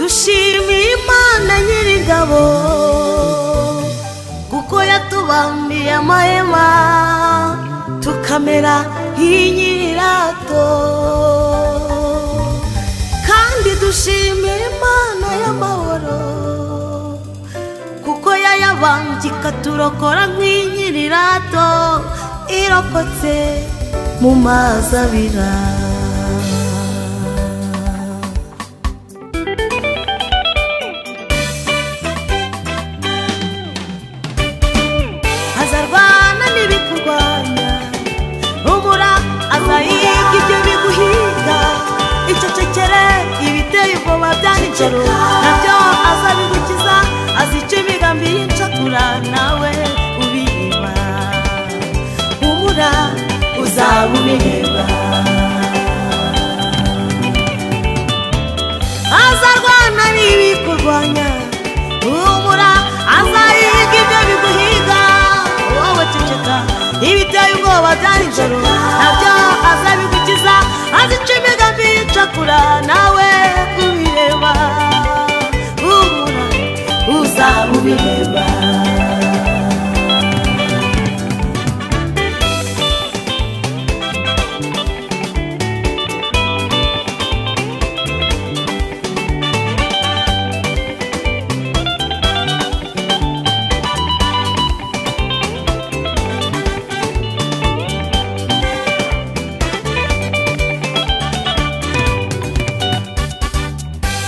dushimiye Imana nyir'ingabo kuko yatubambiye amahema tukamera nk'inyirato, kandi dushimira Imana y'amahoro kuko yayabambye ikaturokora nk'inyirato irokotse mu mazi abira. Azarwana n'ibikurwanya, humura azayiga ibyo biguhiga, icecekere ibiteye ubwoba bya nijoro nabyo azabigukiza, azica imigambi y'incakura nawe ubireba, humura uzaba ubireba. Azarwana n'ibikurwanya, humura azayiga ibyo biguhiga, wowe ceceka ibiteye ubwoba bya nijoro nabyo azabigukiza, azica imigambi y'incakura nawe ubireba, humura uzaba ubireba.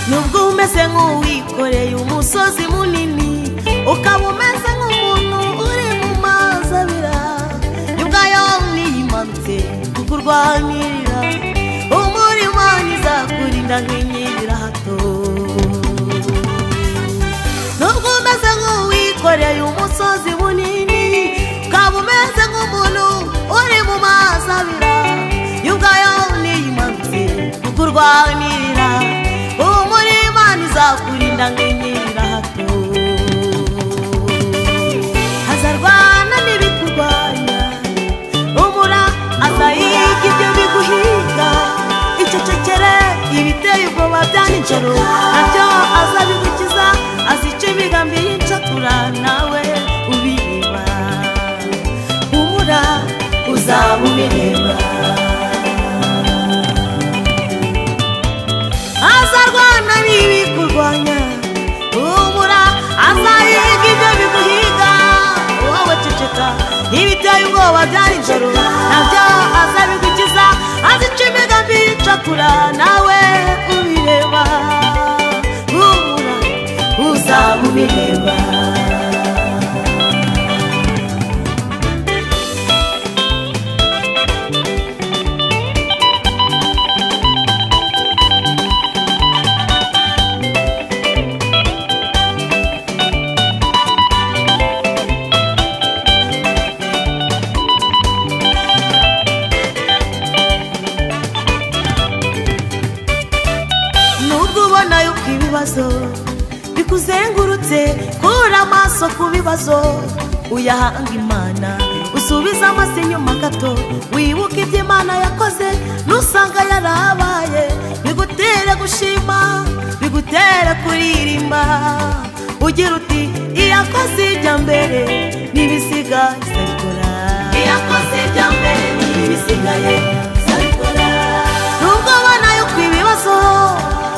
Nubwo umeze nk'uwikoreye umusozi munini, ukaba umeze nk'umuntu uri mu mazi abira, y'ubwayo niyimanutse kukurwanirira, umurimo izakurinda nk'inyirato. Nubwo umeze nk'uwikoreye umusozi munini, ukaba umeze nk'umuntu uri mu mazi abira, y'ubwayo niyimanutse kukurwanirira, izakurinda nk'inyirato. Azarwana n'ibikurwanya, humura azayiga ibyo biguhiga, icecekere ibiteye ubwoba bya nijoro nabyo azabigukiza, azica imigambi y'incakura nawe ubireba, humura uzaba ubireba. Azarwana n'ibikurwanya, humura azayiga ibyo biguhiga, wowe ceceka ibiteye ubwoba bya nijoro nabyo azabigukiza, azica imigambi y'incakura nawe ubireba, humura uzaba ubireba. Ubona yuko ibibazo bikuzengurutse, kura amaso ku bibazo uyahanga Imana, usubiza amaso inyuma gato wibuke ibyo Imana yakoze, nusanga yarabaye bigutere gushima, bigutere kuririmba, ugira uti iyakoze ijya mbere n'ibisigaye izabikora, iyakoze ijya mbere n'ibisigaye izabikora. Nubwo ubona yuko ibibazo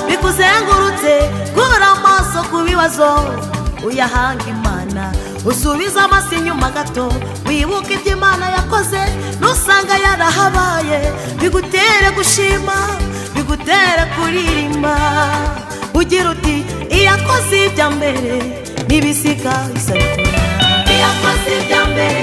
bikuzengurutse, kura amaso ku bibazo uyahanga Imana, usubiza amaso inyuma gato wibuke ibyo Imana yakoze, nusanga yarahabaye bigutere gushima, bigutere kuririmba, ugira uti iyakoze ijya mbere n'ibisigaye izabikora, iyakoze ijya mbere